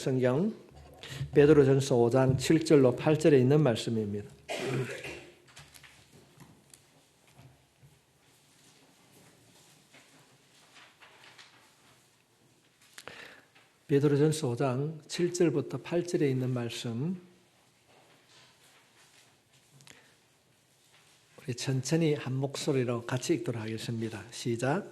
성경 베드로전서 5장 7절로 8절에 있는 말씀입니다. 베드로전서 5장 7절부터 8절에 있는 말씀, 우리 천천히 한 목소리로 같이 읽도록 하겠습니다. 시작.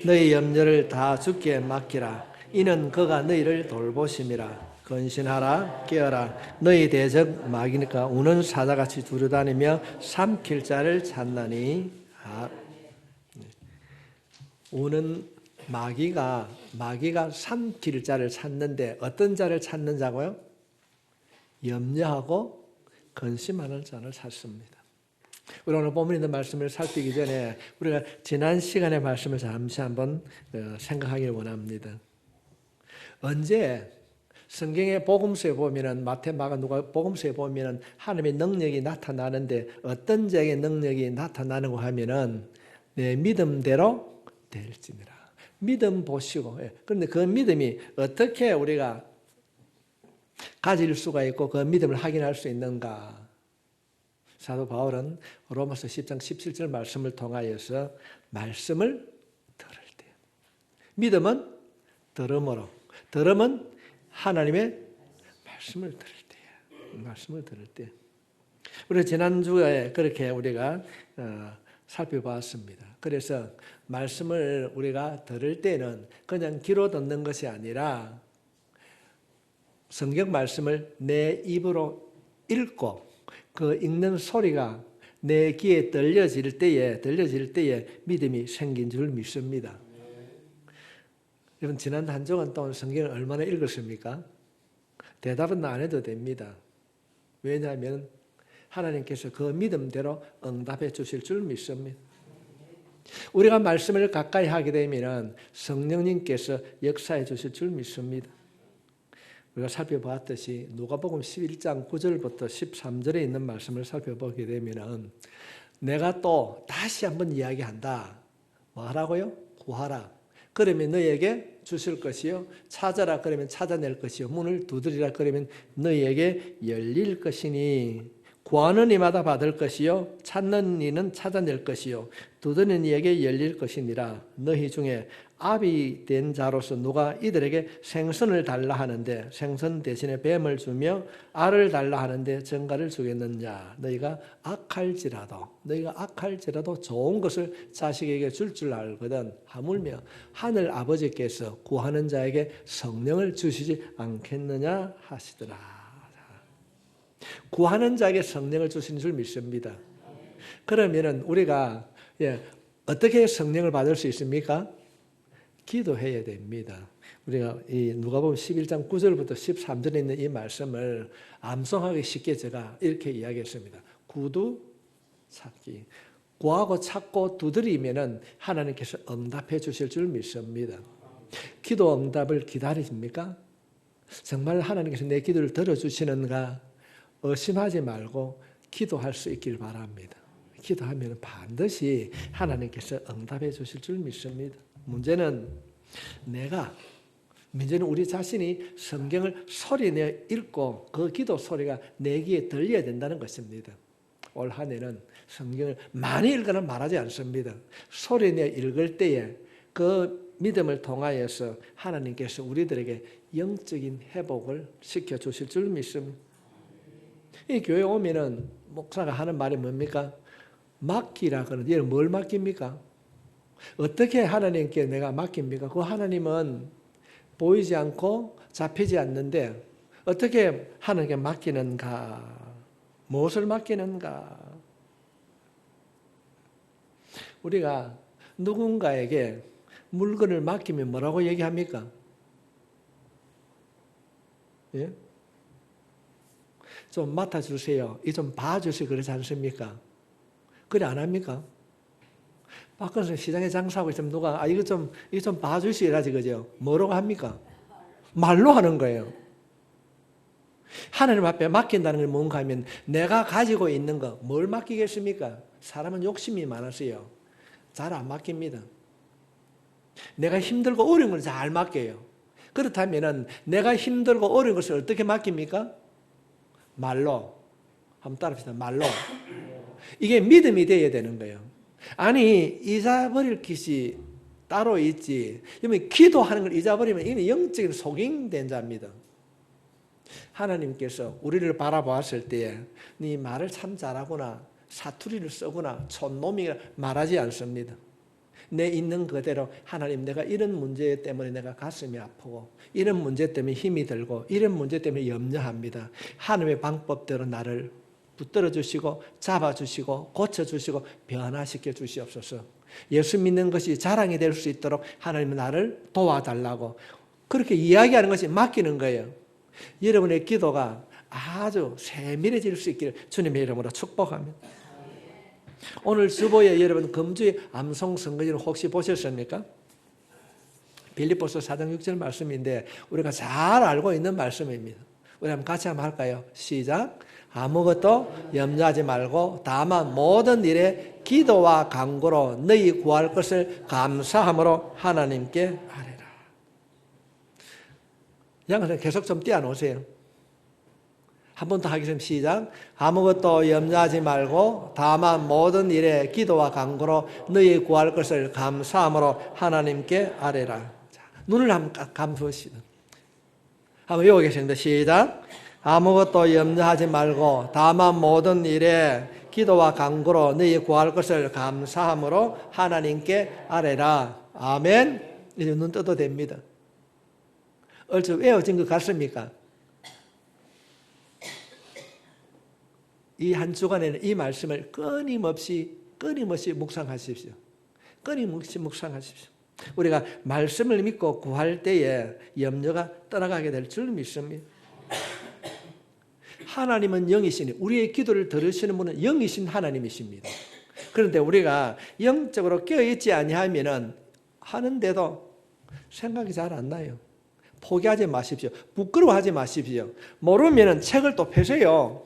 너희 염려를 다 주께 맡기라. 이는 그가 너희를 돌보심이라. 근신하라, 깨어라. 너희 대적 마귀니까 우는 사자같이 두루다니며 삼킬 자를 찾나니. 우는 마귀가 삼킬 자를 찾는데 어떤 자를 찾는 자고요? 염려하고 근심하는 자를 찾습니다. 우리 오늘 본문에 있는 말씀을 살피기 전에 우리가 지난 시간의 말씀을 잠시 한번 생각하길 원합니다. 언제 성경의 복음서에 보면은 마태, 마가, 누가 복음서에 보면은 하나님의 능력이 나타나는데 어떤 자에게 능력이 나타나는고 하면은 내 믿음대로 될지니라. 믿음 보시고. 그런데 그 믿음이 어떻게 우리가 가질 수가 있고 그 믿음을 확인할 수 있는가? 사도 바울은 로마서 10장 17절 말씀을 통하여서 말씀을 들을 때, 믿음은 들음으로, 들음은 하나님의 말씀을 들을 때, 우리 지난주에 그렇게 우리가 살펴봤습니다. 그래서 말씀을 우리가 들을 때는 그냥 귀로 듣는 것이 아니라 성경 말씀을 내 입으로 읽고 그 읽는 소리가 내 귀에 들려질 때에 믿음이 생긴 줄 믿습니다. 여러분, 지난 한 주간 동안 성경을 얼마나 읽었습니까? 대답은 안 해도 됩니다. 왜냐하면 하나님께서 그 믿음대로 응답해 주실 줄 믿습니다. 우리가 말씀을 가까이 하게 되면 성령님께서 역사해 주실 줄 믿습니다. 우리가 살펴봤듯이 누가복음 11장 9절부터 13절에 있는 말씀을 살펴보게 되면 내가 또 다시 한번 이야기한다. 뭐 하라고요? 구하라. 그러면 너희에게 주실 것이요. 찾아라. 그러면 찾아낼 것이요. 문을 두드리라. 그러면 너희에게 열릴 것이니 구하는 이마다 받을 것이요 찾는 이는 찾아낼 것이요 두드리는 이에게 열릴 것이니라. 너희 중에 아비 된 자로서 누가 이들에게 생선을 달라 하는데 생선 대신에 뱀을 주며 알을 달라 하는데 전갈을 주겠느냐. 너희가 악할지라도 좋은 것을 자식에게 줄 줄 알거든. 하물며 하늘 아버지께서 구하는 자에게 성령을 주시지 않겠느냐 하시더라. 구하는 자에게 성령을 주시는 줄 믿습니다. 그러면은 우리가 어떻게 성령을 받을 수 있습니까? 기도해야 됩니다. 우리가 이 누가복음 11장 9절부터 13절에 있는 이 말씀을 암송하기 쉽게 제가 이렇게 이야기했습니다. 구두 찾기. 구하고 찾고 두드리면은 하나님께서 응답해 주실 줄 믿습니다. 기도 응답을 기다리십니까? 정말 하나님께서 내 기도를 들어주시는가? 의심하지 말고 기도할 수 있길 바랍니다. 기도하면 반드시 하나님께서 응답해 주실 줄 믿습니다. 문제는 우리 자신이 성경을 소리내어 읽고 그 기도 소리가 내 귀에 들려야 된다는 것입니다. 올 한 해는 성경을 많이 읽거나 말하지 않습니다. 소리내어 읽을 때에 그 믿음을 통하여서 하나님께서 우리들에게 영적인 회복을 시켜주실 줄 믿습니다. 이 교회 오면은 목사가 하는 말이 뭡니까? 맡기라 그러는데 얘는 뭘 맡깁니까? 어떻게 하나님께 내가 맡깁니까? 그 하나님은 보이지 않고 잡히지 않는데 어떻게 하나님께 맡기는가? 무엇을 맡기는가? 우리가 누군가에게 물건을 맡기면 뭐라고 얘기합니까? 예? 좀 맡아주세요. 이 좀 봐주세요. 그러지 않습니까? 그래 안 합니까? 밖에서 시장에 장사하고 있으면 누가 이거 좀 봐주시오 이라지 그죠? 뭐라고 합니까? 말로 하는 거예요. 하나님 앞에 맡긴다는 게 뭔가 하면 내가 가지고 있는 거 뭘 맡기겠습니까? 사람은 욕심이 많아서요. 잘 안 맡깁니다. 내가 힘들고 어려운 걸 잘 맡겨요. 그렇다면 내가 힘들고 어려운 것을 어떻게 맡깁니까? 말로. 한번 따라합시다. 말로. 이게 믿음이 되어야 되는 거예요. 아니 잊어버릴 것이 따로 있지. 그러면 기도하는 걸 잊어버리면 이는 영적인 속임된 자입니다. 하나님께서 우리를 바라보았을 때에 네 말을 참 잘하구나, 사투리를 쓰구나, 촌놈이라 말하지 않습니다. 내 있는 그대로 하나님 내가 이런 문제 때문에 내가 가슴이 아프고 이런 문제 때문에 힘이 들고 이런 문제 때문에 염려합니다. 하나님의 방법대로 나를 붙들어 주시고 잡아주시고 고쳐주시고 변화시켜 주시옵소서. 예수 믿는 것이 자랑이 될 수 있도록 하나님은 나를 도와달라고 그렇게 이야기하는 것이 맡기는 거예요. 여러분의 기도가 아주 세밀해질 수 있기를 주님의 이름으로 축복합니다. 오늘 주보에 여러분 금주의 암송 선거지를 혹시 보셨습니까? 빌립보서 4장 6절 말씀인데 우리가 잘 알고 있는 말씀입니다. 우리 한번 같이 한번 할까요? 시작. 아무것도 염려하지 말고 다만 모든 일에 기도와 간구로 너희 구할 것을 감사함으로 하나님께 아뢰라. 양을 계속 좀 띄워놓으세요. 한 번 더 하겠습니다. 시작. 아무것도 염려하지 말고 다만 모든 일에 기도와 간구로 너희 구할 것을 감사함으로 하나님께 아뢰라. 자, 눈을 한번 감으시다. 한번 외워보겠습니다. 시작. 아무것도 염려하지 말고 다만 모든 일에 기도와 간구로 너희 구할 것을 감사함으로 하나님께 아뢰라. 아멘. 이제 눈 떠도 됩니다. 얼추 외워진 것 같습니까? 이 한 주간에는 이 말씀을 끊임없이 묵상하십시오. 끊임없이 묵상하십시오. 우리가 말씀을 믿고 구할 때에 염려가 떠나가게 될 줄 믿습니다. 하나님은 영이시니 우리의 기도를 들으시는 분은 영이신 하나님이십니다. 그런데 우리가 영적으로 깨어있지 아니하면 하는데도 생각이 잘 안 나요. 포기하지 마십시오. 부끄러워하지 마십시오. 모르면 책을 또 펴세요.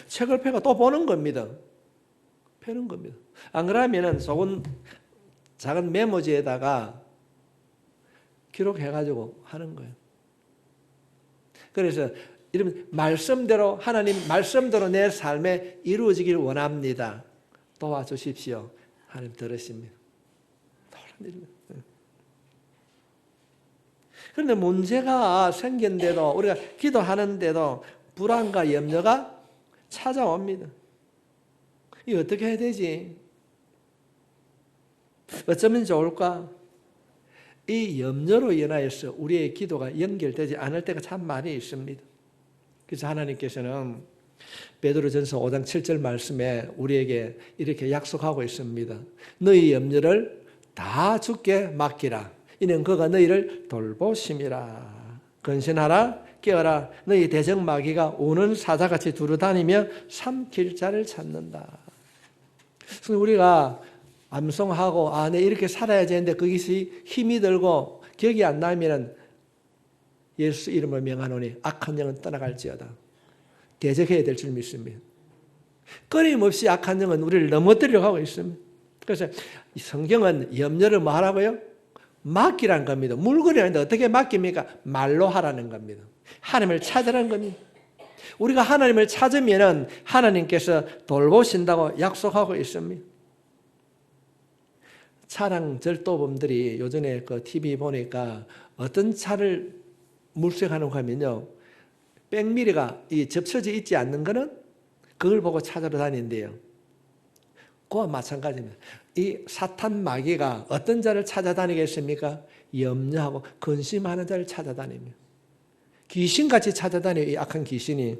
책을 펴고 또 보는 겁니다. 펴는 겁니다. 안 그러면 작은 메모지에다가 기록해가지고 하는 거예요. 그래서 이런 말씀대로 하나님 말씀대로 내 삶에 이루어지길 원합니다. 도와주십시오. 하나님 들으십니다. 그런데 문제가 생겼는데도 우리가 기도하는데도 불안과 염려가 찾아옵니다. 이거 어떻게 해야 되지? 어쩌면 좋을까? 이 염려로 인하여서 우리의 기도가 연결되지 않을 때가 참 많이 있습니다. 그래서 하나님께서는 베드로전서 5장 7절 말씀에 우리에게 이렇게 약속하고 있습니다. 너희 염려를 다 주께 맡기라. 이는 그가 너희를 돌보심이라. 근신하라. 깨어라. 너희 대적마귀가 우는 사자같이 두루다니며 삼킬 자를 찾는다. 그래서 우리가 암송하고 내 이렇게 살아야 되는데 그것이 힘이 들고 기억이 안 나면 예수 이름을 명하노니 악한 영은 떠나갈지어다. 대적해야 될 줄 믿습니다. 끊임없이 악한 영은 우리를 넘어뜨리려고 하고 있습니다. 그래서 성경은 염려를 뭐 하라고요? 맡기라는 겁니다. 물건이 아닌데 어떻게 맡깁니까? 말로 하라는 겁니다. 하나님을 찾으라는 겁니다. 우리가 하나님을 찾으면 하나님께서 돌보신다고 약속하고 있습니다. 차량 절도범들이 요즘에 그 TV 보니까 어떤 차를 물색하는 거 하면요. 백미리가 접혀져 있지 않는 거는 그걸 보고 찾으러 다닌대요. 그와 마찬가지입니다. 이 사탄 마귀가 어떤 자를 찾아다니겠습니까? 염려하고 근심하는 자를 찾아다닙니다. 귀신같이 찾아다녀요. 이 악한 귀신이.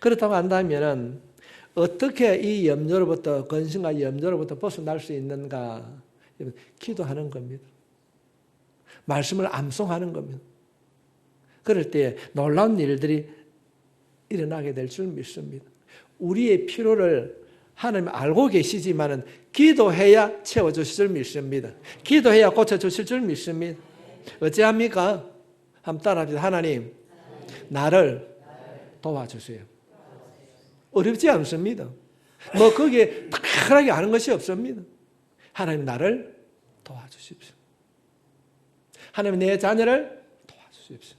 그렇다고 한다면 어떻게 이 염려로부터 근심과 염려로부터 벗어날 수 있는가? 기도하는 겁니다. 말씀을 암송하는 겁니다. 그럴 때 놀라운 일들이 일어나게 될 줄 믿습니다. 우리의 필요를 하나님 알고 계시지만은 기도해야 채워주실 줄 믿습니다. 기도해야 고쳐주실 줄 믿습니다. 어찌합니까? 한번 따라합시다. 하나님, 나를 도와주세요. 어렵지 않습니다. 뭐 거기에 특별하게 아는 것이 없습니다. 하나님 나를 도와주십시오. 하나님 내 자녀를 도와주십시오.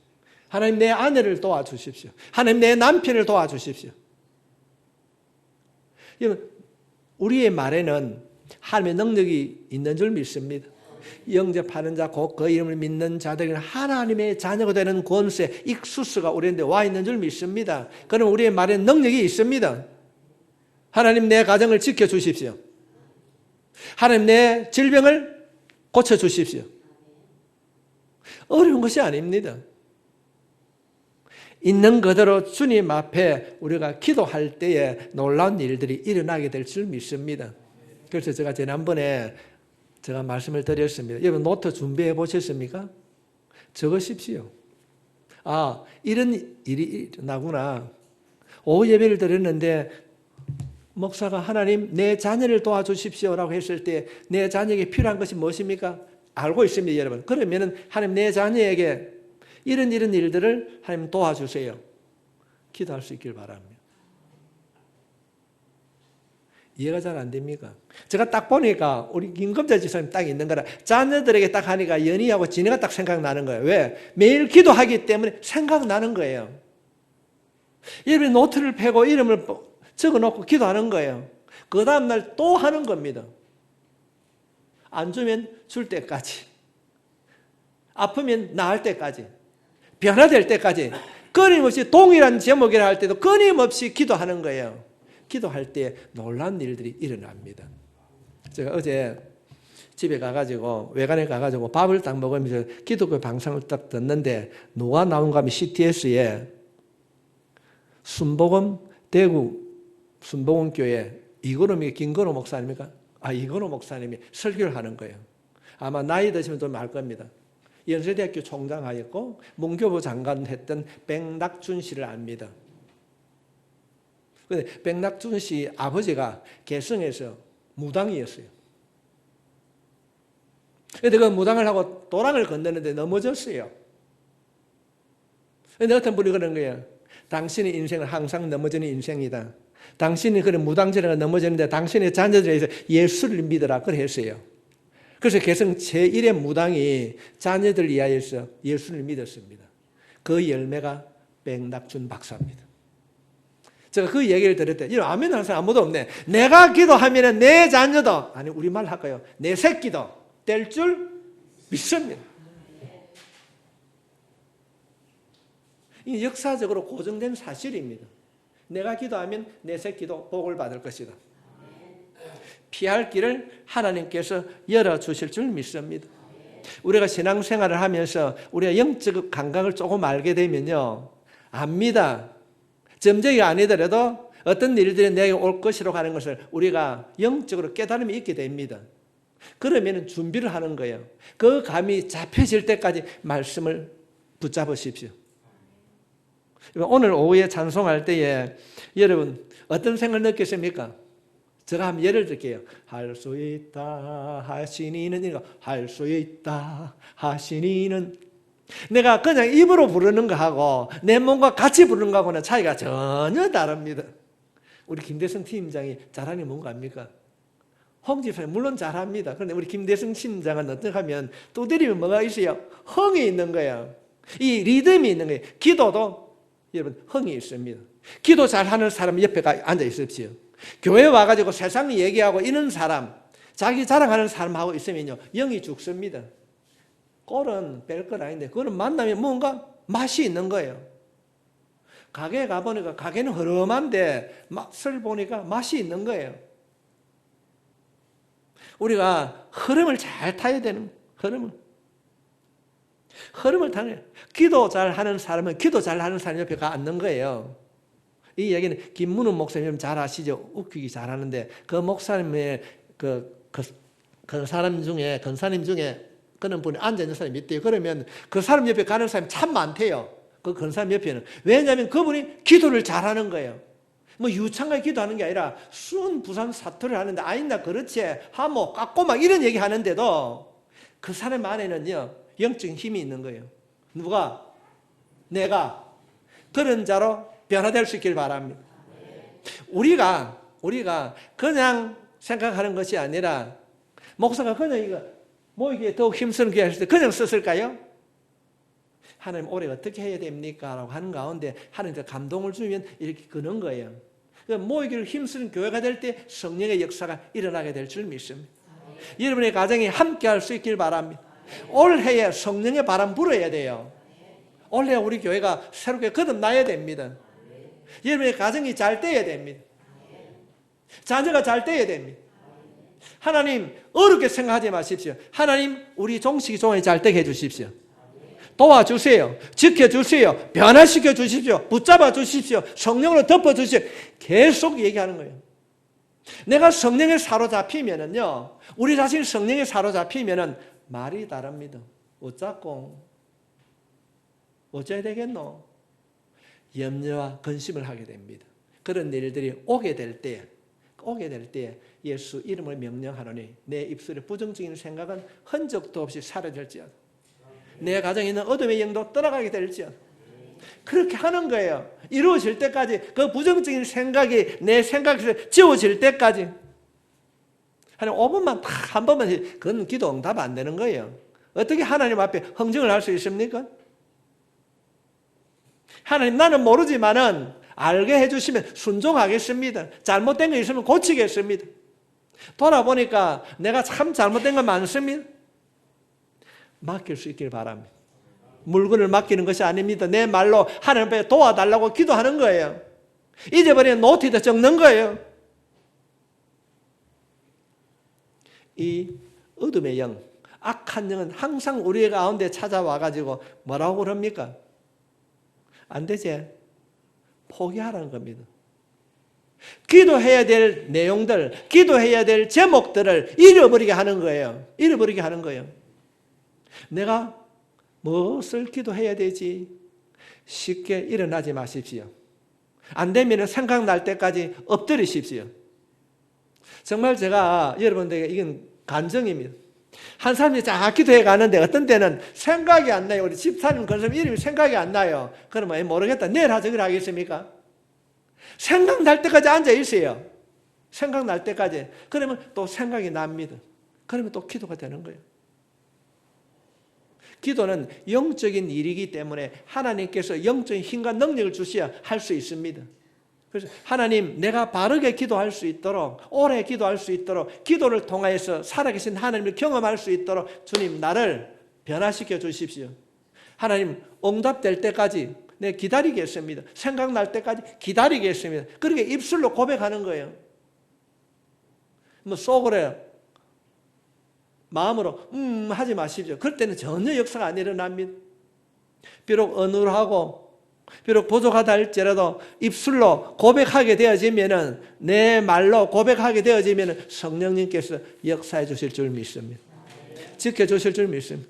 하나님 내 아내를 도와주십시오. 하나님 내 남편을 도와주십시오. 우리의 말에는 하나님의 능력이 있는 줄 믿습니다. 영접하는 자 곧 그 이름을 믿는 자들은 하나님의 자녀가 되는 권세, 익수스가 우리한테 와 있는 줄 믿습니다. 그럼 우리의 말에 능력이 있습니다. 하나님 내 가정을 지켜주십시오. 하나님 내 질병을 고쳐주십시오. 어려운 것이 아닙니다. 있는 그대로 주님 앞에 우리가 기도할 때에 놀라운 일들이 일어나게 될 줄 믿습니다. 그래서 제가 지난번에 제가 말씀을 드렸습니다. 여러분 노트 준비해 보셨습니까? 적으십시오. 아, 이런 일이 일어나구나. 오후 예배를 드렸는데 목사가 하나님 내 자녀를 도와주십시오라고 했을 때 내 자녀에게 필요한 것이 무엇입니까? 알고 있습니다, 여러분. 그러면 하나님 내 자녀에게 이런 일들을 하나님 도와주세요. 기도할 수 있길 바랍니다. 이해가 잘 안 됩니까? 제가 딱 보니까 우리 김금자 지사님 딱 있는 거라 자녀들에게 딱 하니까 연희하고 진이가 딱 생각나는 거예요. 왜? 매일 기도하기 때문에 생각나는 거예요. 여러분이 노트를 펴고 이름을 적어놓고 기도하는 거예요. 그 다음날 또 하는 겁니다. 안 주면 줄 때까지, 아프면 나을 때까지, 변화될 때까지 끊임없이 동일한 제목이라 할 때도 끊임없이 기도하는 거예요. 기도할 때 놀라운 일들이 일어납니다. 제가 어제 집에 가가지고 외관에 가가지고 밥을 딱 먹으면서 기독교 방송을 딱 듣는데 누가 나온가 하면 CTS에 순복음 대구 순복음교회 이건호 김건호 목사님입니까? 아, 이건호 목사님이 설교를 하는 거예요. 아마 나이 드시면 좀 알 겁니다. 연세대학교 총장하였고 문교부 장관 했던 백낙준 씨를 압니다. 근데 백낙준 씨 아버지가 개성에서 무당이었어요. 그런데 그 무당을 하고 도랑을 건너는데 넘어졌어요. 그런데 어떤 분이 그런 거예요. 당신의 인생은 항상 넘어지는 인생이다. 당신이 그런 무당질에 넘어지는데 당신의 자녀들에서 예수를 믿어라. 그래 했어요. 그래서 개성 제1의 무당이 자녀들 위하여서 예수를 믿었습니다. 그 열매가 백낙준 박사입니다. 제가 그 얘기를 들을 때, 이런 아멘 하는 사람 아무도 없네. 내가 기도하면 내 자녀도, 아니, 우리말 할까요? 내 새끼도 될 줄 믿습니다. 이 역사적으로 고정된 사실입니다. 내가 기도하면 내 새끼도 복을 받을 것이다. 피할 길을 하나님께서 열어주실 줄 믿습니다. 우리가 신앙생활을 하면서 우리가 영적 감각을 조금 알게 되면요, 압니다. 점쟁이가 아니더라도 어떤 일들이 내게 올 것이라고 하는 것을 우리가 영적으로 깨달음이 있게 됩니다. 그러면 준비를 하는 거예요. 그 감이 잡혀질 때까지 말씀을 붙잡으십시오. 오늘 오후에 찬송할 때에 여러분 어떤 생각을 느꼈습니까? 제가 한번 예를 들게요. 할 수 있다 하시니는, 이거 할 수 있다 하시니는, 내가 그냥 입으로 부르는 거하고 내 몸과 같이 부르는 거하고는 차이가 전혀 다릅니다. 우리 김대성 팀장이 잘하는 게 뭔가 압니까? 홍 집사님 물론 잘합니다. 그런데 우리 김대성 팀장은 어떻게 하면 두드리면 뭐가 있어요? 흥이 있는 거예요. 이 리듬이 있는 거예요. 기도도 여러분 흥이 있습니다. 기도 잘하는 사람 옆에 앉아 있으십시오. 교회 와가지고 세상 얘기하고 이런 사람, 자기 자랑하는 사람하고 있으면요, 영이 죽습니다. 꼴은 뺄 건 아닌데 그거는 만나면 뭔가 맛이 있는 거예요. 가게에 가보니까 가게는 흐름한데 맛을 보니까 맛이 있는 거예요. 우리가 흐름을 잘 타야 되는, 흐름을 타는 거예요. 기도 잘하는 사람은 기도 잘하는 사람 옆에 가 앉는 거예요. 이 얘기는 김문훈 목사님 잘 아시죠? 웃기기 잘하는데 그 목사님의 사람 중에, 권사님 중에 그런 분이 앉아있는 사람이 있대요. 그러면 그 사람 옆에 가는 사람이 참 많대요. 그 권사님 옆에는. 왜냐하면 그분이 기도를 잘하는 거예요. 뭐 유창하게 기도하는 게 아니라 순 부산 사투를 하는데 아니다 그렇지 하모 깎고 막 이런 얘기 하는데도 그 사람 안에는요 영적인 힘이 있는 거예요. 누가? 내가 그런 자로 변화될 수 있길 바랍니다. 우리가 그냥 생각하는 것이 아니라 목사가 그냥 이거 모이기에 더욱 힘쓰는 기회 했을 때 그냥 썼을까요? 하나님 올해 어떻게 해야 됩니까? 라고 하는 가운데 하나님께서 감동을 주면 이렇게 그는 거예요. 모이기를 힘쓰는 교회가 될 때 성령의 역사가 일어나게 될 줄 믿습니다. 여러분의 가정이 함께 할 수 있길 바랍니다. 올해에 성령의 바람 불어야 돼요. 올해 우리 교회가 새롭게 거듭나야 됩니다. 여러분의 가정이 잘 돼야 됩니다. 자녀가 잘 돼야 됩니다. 하나님 어렵게 생각하지 마십시오. 하나님 우리 종식이 종이 잘 되게 해주십시오. 도와주세요. 지켜주세요. 변화시켜 주십시오. 붙잡아 주십시오. 성령으로 덮어주십시오. 계속 얘기하는 거예요. 내가 성령에 사로잡히면은요, 우리 자신이 성령에 사로잡히면은 말이 다릅니다. 어쩌고 어째야 되겠노? 염려와 근심을 하게 됩니다. 그런 일들이 오게 될 때 예수 이름을 명령하노니 내 입술에 부정적인 생각은 흔적도 없이 사라질지어다. 내 가정에 있는 어둠의 영도 떠나가게 될지어다. 그렇게 하는 거예요. 이루어질 때까지, 그 부정적인 생각이 내 생각에서 지워질 때까지. 한 5분만 한 번만 해. 그건 기도 응답 안 되는 거예요. 어떻게 하나님 앞에 흥정을 할 수 있습니까? 하나님 나는 모르지만은 알게 해주시면 순종하겠습니다. 잘못된 거 있으면 고치겠습니다. 돌아보니까 내가 참 잘못된 거 많습니다. 맡길 수 있길 바랍니다. 물건을 맡기는 것이 아닙니다. 내 말로 하나님 앞에 도와달라고 기도하는 거예요. 잊어버린 노트에다 적는 거예요. 이 어둠의 영, 악한 영은 항상 우리 가운데 찾아와가지고 뭐라고 그럽니까? 안 되지? 포기하라는 겁니다. 기도해야 될 내용들, 기도해야 될 제목들을 잃어버리게 하는 거예요. 잃어버리게 하는 거예요. 내가 무엇을 기도해야 되지? 쉽게 일어나지 마십시오. 안 되면 생각날 때까지 엎드리십시오. 정말 제가 여러분들에게 이건 간증입니다. 한 사람이 쫙 기도해 가는데 어떤 때는 생각이 안 나요. 우리 집사님 그런 사람 이름이 생각이 안 나요. 그러면 모르겠다. 내일 하자기를 하겠습니까? 생각날 때까지 앉아 있어요. 생각날 때까지. 그러면 또 생각이 납니다. 그러면 또 기도가 되는 거예요. 기도는 영적인 일이기 때문에 하나님께서 영적인 힘과 능력을 주셔야 할 수 있습니다. 그래서 하나님, 내가 바르게 기도할 수 있도록, 오래 기도할 수 있도록, 기도를 통하여서 살아계신 하나님을 경험할 수 있도록 주님 나를 변화시켜 주십시오. 하나님, 응답될 때까지 내 기다리겠습니다. 생각날 때까지 기다리겠습니다. 그렇게 입술로 고백하는 거예요. 뭐 속으로 마음으로 하지 마십시오. 그럴 때는 전혀 역사가 안 일어납니다. 비록 어눌하고 비록 부족하다 할지라도 입술로 고백하게 되어지면은, 내 말로 고백하게 되어지면은 성령님께서 역사해 주실 줄 믿습니다. 지켜주실 줄 믿습니다.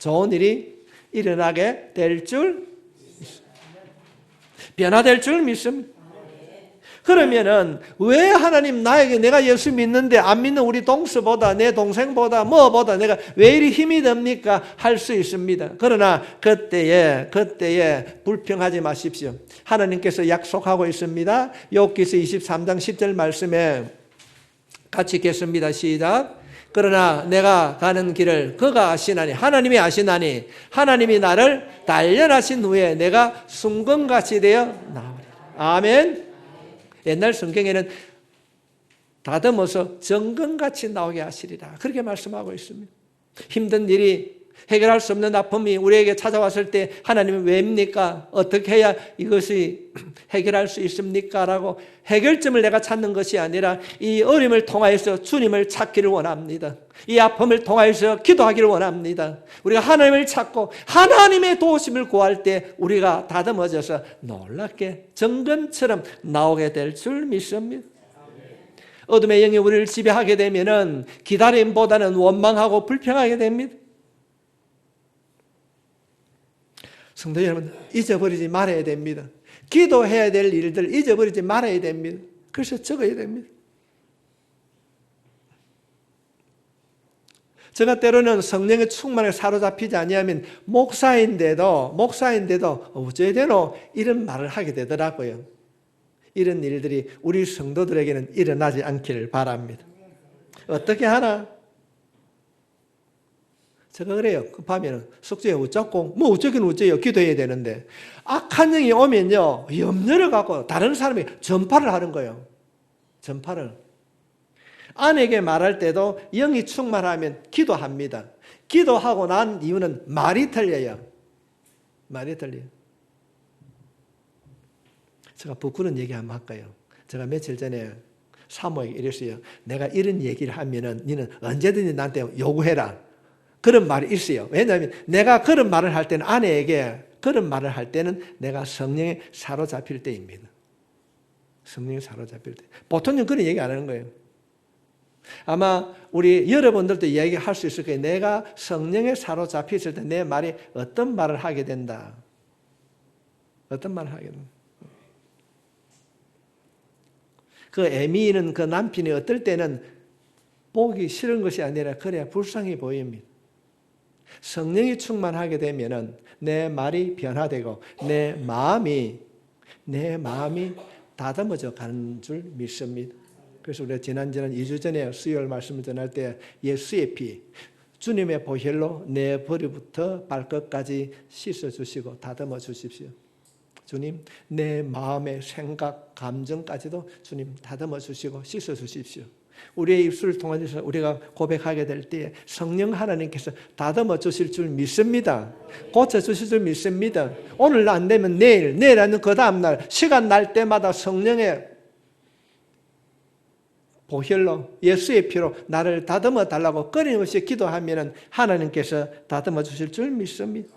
좋은 일이 일어나게 될 줄 믿습니다. 변화될 줄 믿습니다. 그러면은 왜 하나님 나에게, 내가 예수 믿는데 안 믿는 우리 동서보다, 내 동생보다, 뭐보다 내가 왜 이리 힘이 듭니까? 할 수 있습니다. 그러나 그때에 불평하지 마십시오. 하나님께서 약속하고 있습니다. 욥기서 23장 10절 말씀에 같이 읽겠습니다. 시작. 그러나 내가 가는 길을 그가 아시나니, 하나님이 아시나니, 하나님이 나를 단련하신 후에 내가 순금같이 되어 나오리라. 아멘. 옛날 성경에는 다듬어서 정금같이 나오게 하시리라, 그렇게 말씀하고 있습니다. 힘든 일이, 해결할 수 없는 아픔이 우리에게 찾아왔을 때 하나님은 왜입니까? 어떻게 해야 이것이 해결할 수 있습니까? 라고 해결점을 내가 찾는 것이 아니라 이 어려움을 통하여서 주님을 찾기를 원합니다. 이 아픔을 통하여서 기도하기를 원합니다. 우리가 하나님을 찾고 하나님의 도우심을 구할 때 우리가 다듬어져서 놀랍게 정금처럼 나오게 될 줄 믿습니다. 어둠의 영이 우리를 지배하게 되면은 기다림보다는 원망하고 불평하게 됩니다. 성도 여러분, 잊어버리지 말아야 됩니다. 기도해야 될 일들 잊어버리지 말아야 됩니다. 그래서 적어야 됩니다. 제가 때로는 성령의 충만에 사로잡히지 아니하면 목사인데도 어째야 되노? 이런 말을 하게 되더라고요. 이런 일들이 우리 성도들에게는 일어나지 않기를 바랍니다. 어떻게 하나? 제가 그래요. 급하면 숙제에 어쩌고 뭐 어쩌긴 어째요. 기도해야 되는데 악한 영이 오면요 염려를 갖고 다른 사람이 전파를 하는 거예요. 전파를. 아내에게 말할 때도 영이 충만하면 기도합니다. 기도하고 난 이유는 말이 틀려요. 말이 틀려요. 제가 부끄러운 얘기 한번 할까요? 제가 며칠 전에 사모에게 이랬어요. 내가 이런 얘기를 하면은 너는 언제든지 나한테 요구해라. 그런 말이 있어요. 왜냐하면 내가 그런 말을 할 때는 아내에게 그런 말을 할 때는 내가 성령에 사로잡힐 때입니다. 성령에 사로잡힐 때. 보통은 그런 얘기 안 하는 거예요. 아마 우리 여러분들도 이야기할 수 있을 거예요. 내가 성령에 사로잡혔을 때 내 말이 어떤 말을 하게 된다. 어떤 말을 하게 된다. 그 애미는 그 남편이 어떨 때는 보기 싫은 것이 아니라 그래야 불쌍해 보입니다. 성령이 충만하게 되면은 내 말이 변화되고 내 마음이 다듬어져 가는 줄 믿습니다. 그래서 우리가 지난 2주 전에 수요일 말씀을 전할 때 예수의 피, 주님의 보혈로 내 머리부터 발끝까지 씻어주시고 다듬어 주십시오. 주님, 내 마음의 생각, 감정까지도 주님 다듬어 주시고 씻어 주십시오. 우리의 입술을 통해서 우리가 고백하게 될 때에 성령 하나님께서 다듬어 주실 줄 믿습니다. 고쳐 주실 줄 믿습니다. 오늘 안 되면 내일 아니면 그 다음 날 시간 날 때마다 성령의 보혈로 예수의 피로 나를 다듬어 달라고 끊임없이 기도하면 하나님께서 다듬어 주실 줄 믿습니다.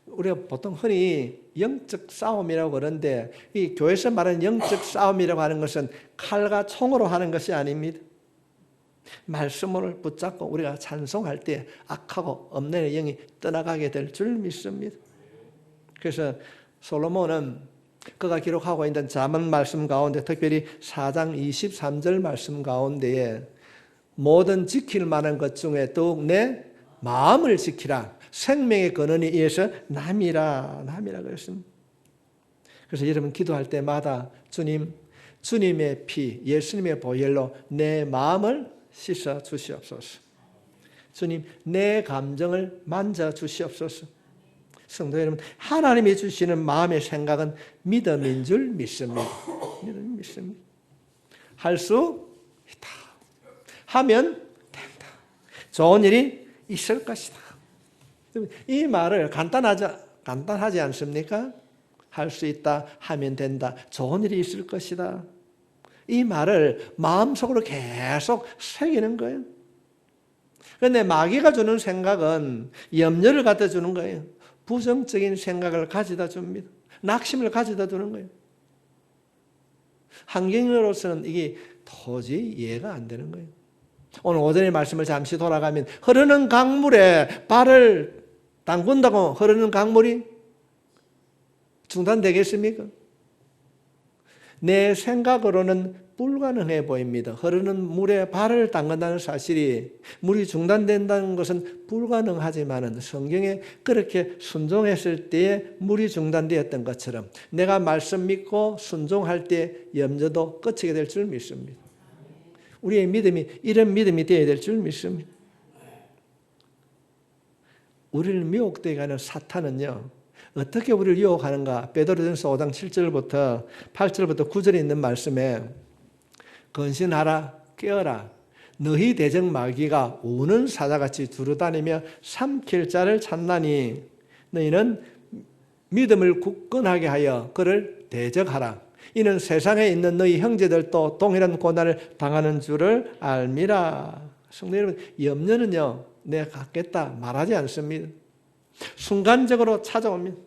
우리가 보통 흔히 영적 싸움이라고 그러는데 이 교회에서 말하는 영적 싸움이라고 하는 것은 칼과 총으로 하는 것이 아닙니다. 말씀을 붙잡고 우리가 찬송할 때 악하고 없는 영이 떠나가게 될 줄 믿습니다. 그래서 솔로몬은 그가 기록하고 있는 잠언 말씀 가운데 특별히 4장 23절 말씀 가운데에 모든 지킬 만한 것 중에 더욱 내 마음을 지키라. 생명의 근원이 이에서 남이라 그랬습니다. 그래서 여러분 기도할 때마다 주님의 피, 예수님의 보혈로 내 마음을 씻어 주시옵소서. 주님, 내 감정을 만져 주시옵소서. 성도 여러분, 하나님이 주시는 마음의 생각은 믿음인 줄 믿습니다. 믿습니다. 할 수 있다. 하면 된다. 좋은 일이 있을 것이다. 이 말을 간단하지 않습니까? 할 수 있다, 하면 된다, 좋은 일이 있을 것이다. 이 말을 마음속으로 계속 새기는 거예요. 그런데 마귀가 주는 생각은 염려를 갖다 주는 거예요. 부정적인 생각을 가져다 줍니다. 낙심을 가져다 주는 거예요. 환경으로서는 이게 도저히 이해가 안 되는 거예요. 오늘 오전의 말씀을 잠시 돌아가면 흐르는 강물에 발을 담근다고 흐르는 강물이 중단되겠습니까? 내 생각으로는 불가능해 보입니다. 흐르는 물에 발을 담근다는 사실이 물이 중단된다는 것은 불가능하지만 성경에 그렇게 순종했을 때에 물이 중단되었던 것처럼 내가 말씀 믿고 순종할 때 염려도 끝이게 될 줄 믿습니다. 우리의 믿음이 이런 믿음이 되어야 될 줄 믿습니다. 우리를 미혹되게 하는 사탄은요, 어떻게 우리를 유혹하는가? 베드로전서 5장 7절부터 8절부터 9절에 있는 말씀에 건신하라, 깨어라. 너희 대적 마귀가 우는 사자같이 두루다니며 삼킬 자를 찾나니 너희는 믿음을 굳건하게 하여 그를 대적하라. 이는 세상에 있는 너희 형제들도 동일한 고난을 당하는 줄을 알미라. 성도 여러분, 염려는요, 내가 갖겠다 말하지 않습니다. 순간적으로 찾아옵니다.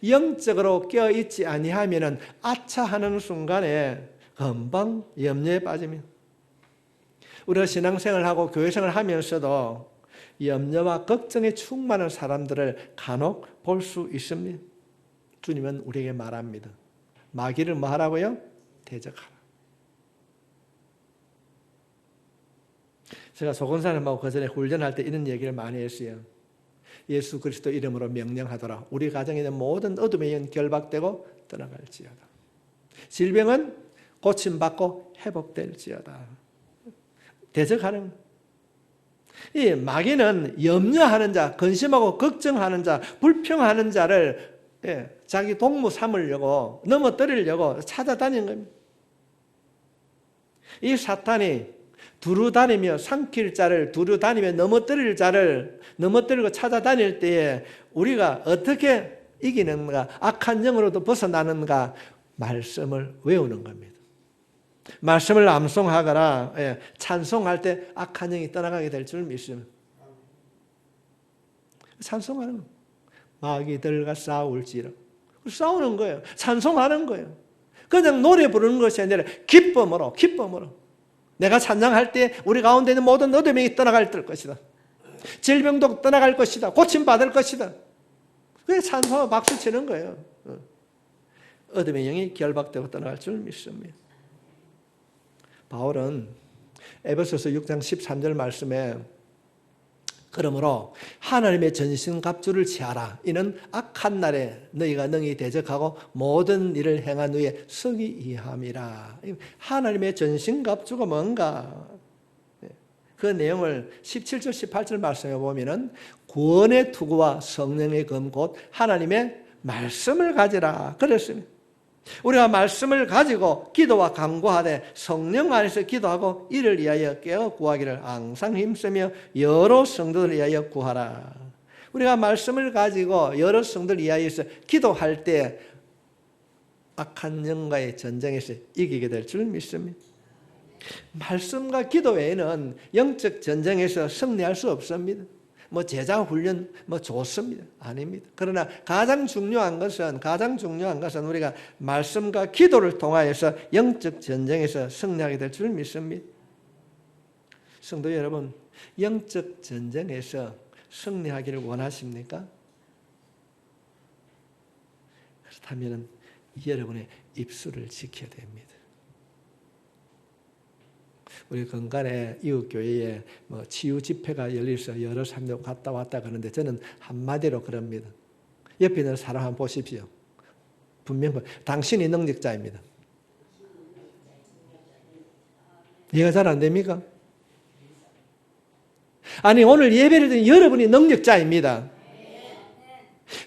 영적으로 깨어있지 아니하면 아차하는 순간에 금방 염려에 빠집니다. 우리가 신앙생활하고 교회생활을 하면서도 염려와 걱정에 충만한 사람들을 간혹 볼 수 있습니다. 주님은 우리에게 말합니다. 마귀를 뭐 하라고요? 대적하라. 제가 조건사님하고 그 전에 훈련할 때 이런 얘기를 많이 했어요. 예수 그리스도 이름으로 명령하더라. 우리 가정에 있는 모든 어둠의 영 결박되고 떠나갈지어다. 질병은 고침받고 회복될지어다. 대적하는. 이 마귀는 염려하는 자, 근심하고 걱정하는 자, 불평하는 자를 자기 동무 삼으려고 넘어뜨리려고 찾아다니는 겁니다. 이 사탄이 두루다니며 삼킬 자를 두루다니며 넘어뜨릴 자를 넘어뜨리고 찾아다닐 때에 우리가 어떻게 이기는가, 악한 영으로도 벗어나는가, 말씀을 외우는 겁니다. 말씀을 암송하거나 찬송할 때 악한 영이 떠나가게 될 줄 믿습니다. 찬송하는 거예요. 마귀들과 싸울지라. 싸우는 거예요. 찬송하는 거예요. 그냥 노래 부르는 것이 아니라 기쁨으로 내가 찬양할 때 우리 가운데 있는 모든 어둠이 떠나갈 것이다. 질병도 떠나갈 것이다. 고침받을 것이다. 그게 찬송하고 박수 치는 거예요. 어둠의 영이 결박되고 떠나갈 줄 믿습니다. 바울은 에베소서 6장 13절 말씀에 그러므로 하나님의 전신갑주를 취하라. 이는 악한 날에 너희가 능히 대적하고 모든 일을 행한 후에 성이 이함이라. 하나님의 전신갑주가 뭔가? 그 내용을 17절 18절 말씀해 보면은 구원의 투구와 성령의 검 곧 하나님의 말씀을 가지라 그랬습니다. 우리가 말씀을 가지고 기도와 간구하되 성령 안에서 기도하고 이를 위하여 깨어 구하기를 항상 힘쓰며 여러 성도들 위하여 구하라. 우리가 말씀을 가지고 여러 성도들 위하여서 기도할 때 악한 영과의 전쟁에서 이기게 될 줄 믿습니다. 말씀과 기도 외에는 영적 전쟁에서 승리할 수 없습니다. 제자 훈련 좋습니다. 아닙니다. 그러나 가장 중요한 것은 우리가 말씀과 기도를 통하여서 영적 전쟁에서 승리하게 될 줄 믿습니다. 성도 여러분, 영적 전쟁에서 승리하기를 원하십니까? 그렇다면 여러분의 입술을 지켜야 됩니다. 우리 건간에 이웃교회에 치유 집회가 열려서 여러 사람들 갔다 왔다 그러는데 저는 한마디로 그럽니다. 옆에 있는 사람 한번 보십시오. 분명 당신이 능력자입니다. 이해가 잘 안 됩니까? 아니 오늘 예배를 드린 여러분이 능력자입니다.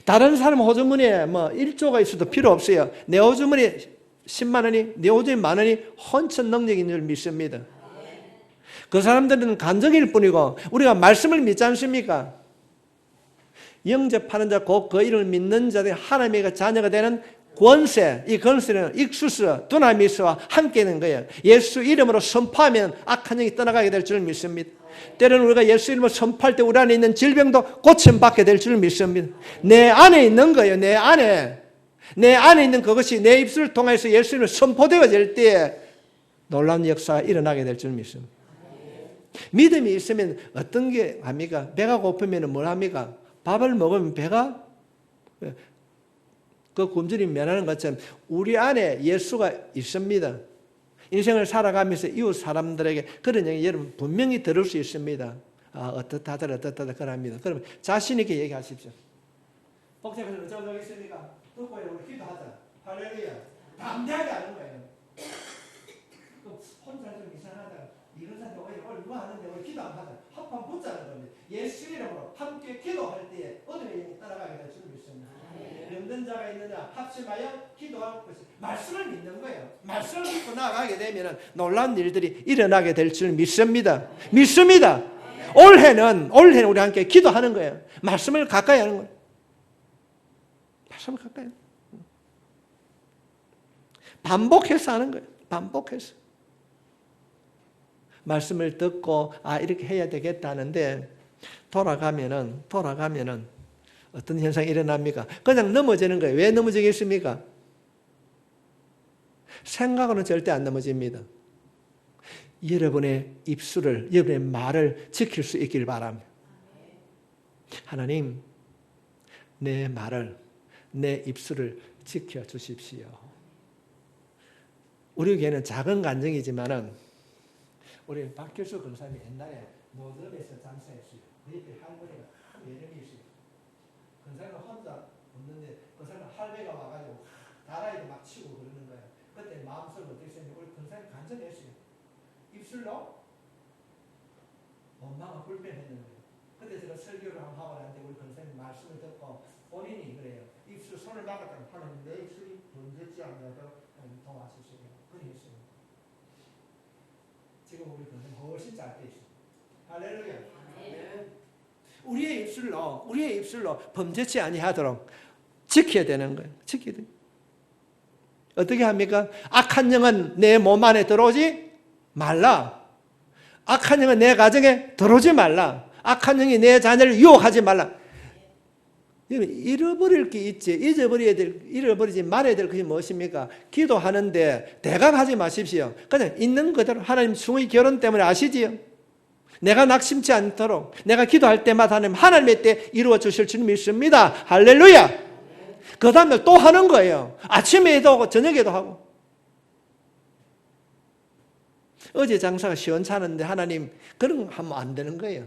다른 사람 호주머니에 1조가 있어도 필요 없어요. 내 호주머니에 10만 원이, 내 호주머니에 만 원이 혼천 능력인 줄 믿습니다. 그 사람들은 간증일 뿐이고 우리가 말씀을 믿지 않습니까? 영접하는 자 곧 그 이름을 믿는 자들이 하나님의 자녀가 되는 권세, 이 권세는 익수스, 두나미스와 함께 있는 거예요. 예수 이름으로 선포하면 악한 영이 떠나가게 될 줄 믿습니다. 때로는 우리가 예수 이름으로 선포할 때 우리 안에 있는 질병도 고침받게 될 줄 믿습니다. 내 안에 있는 거예요. 내 안에 있는 그것이 내 입술을 통해서 예수 이름으로 선포되어질 때에 놀라운 역사가 일어나게 될 줄 믿습니다. 믿음이 있으면 어떤 게 합니까? 배가 고프면 뭘 합니까? 밥을 먹으면 배가 그 굶주림 면하는 것처럼 우리 안에 예수가 있습니다. 인생을 살아가면서 이웃 사람들에게 그런 얘기 여러분 분명히 들을 수 있습니다. 어떻다더라 그럽니다. 그러면 자신 있게 얘기하십시오. 복잡해서 어쩌고 있습니까? 듣고 우리 기도하자. 할렐루야. 담대하게 하는 거예요. 혼자 좀 이상하다. 이런 사람들 오늘 누가 하는데 우리 기도 안 하자. 합판 붙자는 겁니다. 예수 이름으로 함께 기도할 때에 어둠의 영이 따라가게 될 줄 믿습니다. 믿는 자가 있느냐 합심하여 기도할 것이 말씀을 믿는 거예요. 말씀을 믿고 나아가게 되면 놀라운 일들이 일어나게 될 줄 믿습니다. 믿습니다. 올해는 우리 함께 기도하는 거예요. 말씀을 가까이 하는 거예요. 말씀을 가까이 하는 거예요. 반복해서 하는 거예요. 반복해서. 말씀을 듣고 이렇게 해야 되겠다 하는데 돌아가면은 어떤 현상이 일어납니까? 그냥 넘어지는 거예요. 왜 넘어지겠습니까? 생각으로는 절대 안 넘어집니다. 여러분의 입술을, 여러분의 말을 지킬 수 있길 바랍니다. 하나님, 내 말을, 내 입술을 지켜주십시오. 우리 교회는 작은 간증이지만은 우리 박길수 권사님이 옛날에 노점에서 장사했어요. 그 옆에 할머니가 예정이 있어요. 권사님은 혼자 없는데 그 사람 할배가 와가지고 다라이도 막 치고 그러는 거예요. 그때 마음속으로 어떻게 했는지 우리 권사님 간증했어요. 입술로 원망은 불편했는 거예요. 그때 제가 설교를 한번 하고 나는데 우리 권사님 말씀을 듣고 본인이 그래요. 입술 손을 막았다면 하나님 내 입술이 번졌지 않냐도 도와주시고 그랬어요. 지금 우리 권사님 훨씬 짧게 있어요. 할렐루야. 우리의 입술로 범죄치 아니하도록 지켜야 되는 거예요. 지켜야 돼요. 어떻게 합니까? 악한 영은 내 몸 안에 들어오지 말라. 악한 영은 내 가정에 들어오지 말라. 악한 영이 내 자녀를 유혹하지 말라. 잃어버릴 게 있지. 잃어버리지 말아야 될 것이 무엇입니까? 기도하는데 대각하지 마십시오. 그냥 있는 그대로 하나님 숭의 결혼 때문에 아시지요? 내가 낙심치 않도록 내가 기도할 때마다 하나님의 때 이루어 주실 줄 믿습니다. 할렐루야. 그 다음날 또 하는 거예요. 아침에도 하고 저녁에도 하고. 어제 장사가 시원찮은데 하나님 그런 거 하면 안 되는 거예요.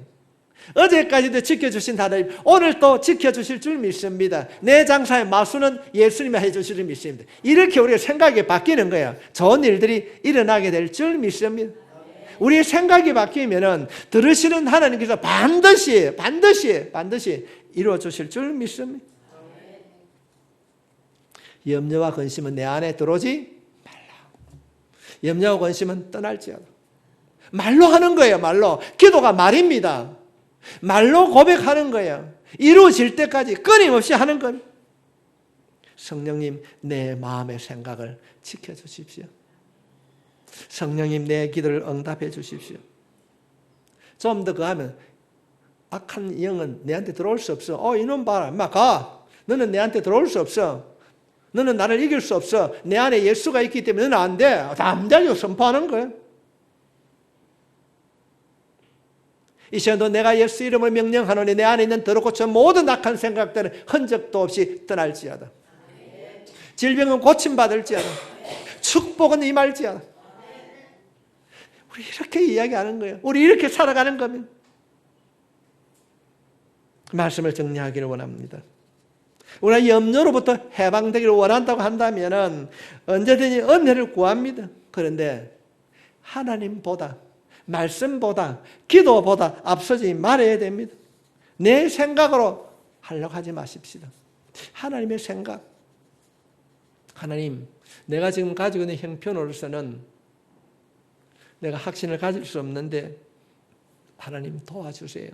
어제까지도 지켜주신 하나님 오늘 또 지켜주실 줄 믿습니다. 내 장사의 마수는 예수님이 해주실 줄 믿습니다. 이렇게 우리가 생각이 바뀌는 거예요. 좋은 일들이 일어나게 될 줄 믿습니다. 우리의 생각이 바뀌면은 들으시는 하나님께서 반드시 이루어 주실 줄 믿습니다. 염려와 근심은 내 안에 들어오지 말라. 염려와 근심은 떠날지어다. 말로 하는 거예요. 말로. 기도가 말입니다. 말로 고백하는 거예요. 이루어질 때까지 끊임없이 하는 것. 성령님 내 마음의 생각을 지켜주십시오. 성령님 내 기도를 응답해 주십시오. 좀 더 그하면 악한 영은 내한테 들어올 수 없어. 이놈 봐라. 인마 가. 너는 내한테 들어올 수 없어. 너는 나를 이길 수 없어. 내 안에 예수가 있기 때문에 너는 안 돼. 담대하게 선포하는 거예요. 이 시간도 내가 예수 이름을 명령하노니 내 안에 있는 더럽고 저 모든 악한 생각들은 흔적도 없이 떠날지어다. 질병은 고침받을지어다. 축복은 임할지어다. 우리 이렇게 이야기하는 거예요. 우리 이렇게 살아가는 겁니다. 말씀을 정리하기를 원합니다. 우리가 염려로부터 해방되기를 원한다고 한다면 언제든지 은혜를 구합니다. 그런데 하나님보다 말씀보다 기도보다 앞서지 말아야 됩니다. 내 생각으로 하려고 하지 마십시오. 하나님의 생각. 하나님, 내가 지금 가지고 있는 형편으로서는 내가 확신을 가질 수 없는데 하나님 도와주세요.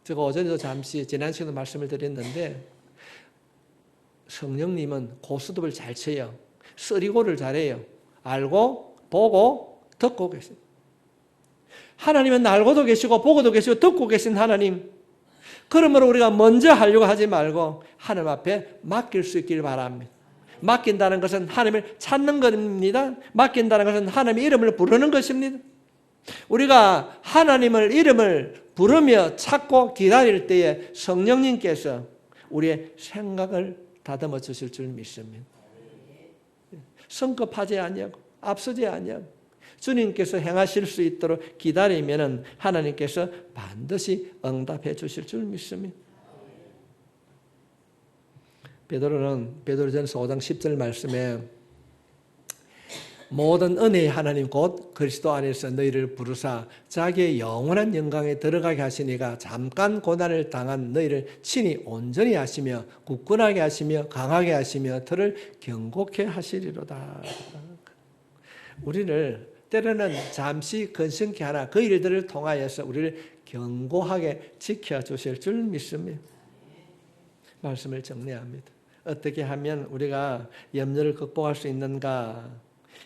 제가 어제도 잠시 지난 시간에 말씀을 드렸는데 성령님은 고스톱을 잘 쳐요. 쓰리고를 잘해요. 알고 보고 듣고 계세요. 하나님은 알고도 계시고 보고도 계시고 듣고 계신 하나님. 그러므로 우리가 먼저 하려고 하지 말고 하나님 앞에 맡길 수 있길 바랍니다. 맡긴다는 것은 하나님을 찾는 겁니다. 맡긴다는 것은 하나님의 이름을 부르는 것입니다. 우리가 하나님을 이름을 부르며 찾고 기다릴 때에 성령님께서 우리의 생각을 다듬어 주실 줄 믿습니다. 성급하지 아니하고 앞서지 아니하고 주님께서 행하실 수 있도록 기다리면 하나님께서 반드시 응답해 주실 줄 믿습니다. 베드로전서 5장 10절 말씀에 모든 은혜의 하나님 곧 그리스도 안에서 너희를 부르사 자기의 영원한 영광에 들어가게 하시니가 잠깐 고난을 당한 너희를 친히 온전히 하시며 굳건하게 하시며 강하게 하시며 들을 경고케 하시리로다. 우리를 때로는 잠시 근심케 하나 그 일들을 통하여서 우리를 견고하게 지켜주실 줄 믿습니다. 말씀을 정리합니다. 어떻게 하면 우리가 염려를 극복할 수 있는가?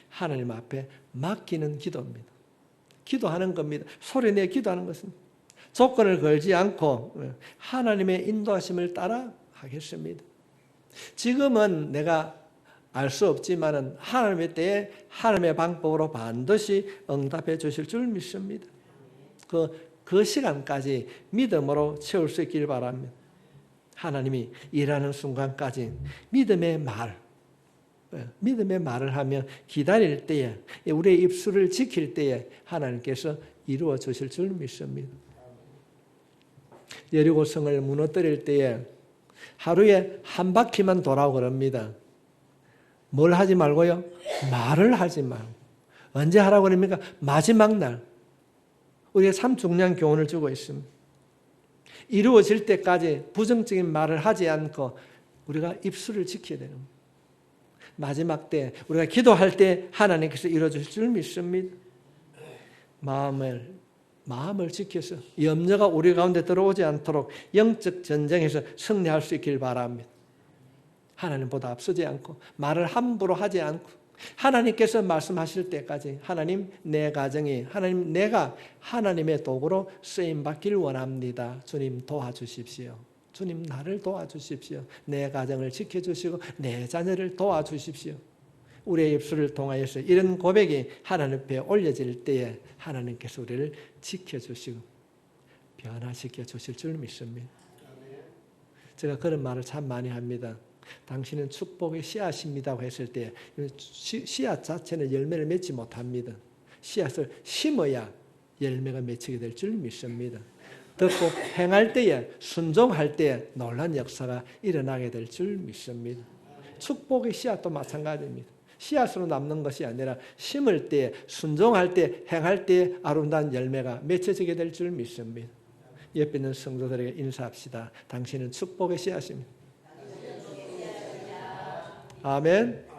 하나님 앞에 맡기는 기도입니다. 기도하는 겁니다. 소리내 기도하는 것입니다. 조건을 걸지 않고 하나님의 인도하심을 따라 하겠습니다. 지금은 내가 알 수 없지만 하나님의 때에 하나님의 방법으로 반드시 응답해 주실 줄 믿습니다. 그 시간까지 믿음으로 채울 수 있길 바랍니다. 하나님이 일하는 순간까지 믿음의 말을 하며 기다릴 때에 우리의 입술을 지킬 때에 하나님께서 이루어 주실 줄 믿습니다. 여리고성을 무너뜨릴 때에 하루에 한 바퀴만 돌아오고 그럽니다. 뭘 하지 말고요? 말을 하지 말고. 언제 하라고 그럽니까? 마지막 날. 우리가 참 중요한 교훈을 주고 있습니다. 이루어질 때까지 부정적인 말을 하지 않고 우리가 입술을 지켜야 되는 거예요. 마지막 때 우리가 기도할 때 하나님께서 이루어질 줄 믿습니다. 마음을 지켜서 염려가 우리 가운데 들어오지 않도록 영적 전쟁에서 승리할 수 있길 바랍니다. 하나님보다 앞서지 않고 말을 함부로 하지 않고 하나님께서 말씀하실 때까지 하나님 내 가정이 하나님 내가 하나님의 도구로 쓰임받길 원합니다. 주님 도와주십시오. 주님 나를 도와주십시오. 내 가정을 지켜주시고 내 자녀를 도와주십시오. 우리의 입술을 통하여서 이런 고백이 하나님 앞에 올려질 때에 하나님께서 우리를 지켜주시고 변화시켜 주실 줄 믿습니다. 제가 그런 말을 참 많이 합니다. 당신은 축복의 씨앗입니다고 했을 때 씨앗 자체는 열매를 맺지 못합니다. 씨앗을 심어야 열매가 맺히게 될 줄 믿습니다. 듣고 행할 때에 순종할 때에 놀라운 역사가 일어나게 될 줄 믿습니다. 축복의 씨앗도 마찬가지입니다. 씨앗으로 남는 것이 아니라 심을 때 순종할 때 행할 때 아름다운 열매가 맺혀지게 될 줄 믿습니다. 옆에 있는 성도들에게 인사합시다. 당신은 축복의 씨앗입니다. 아멘.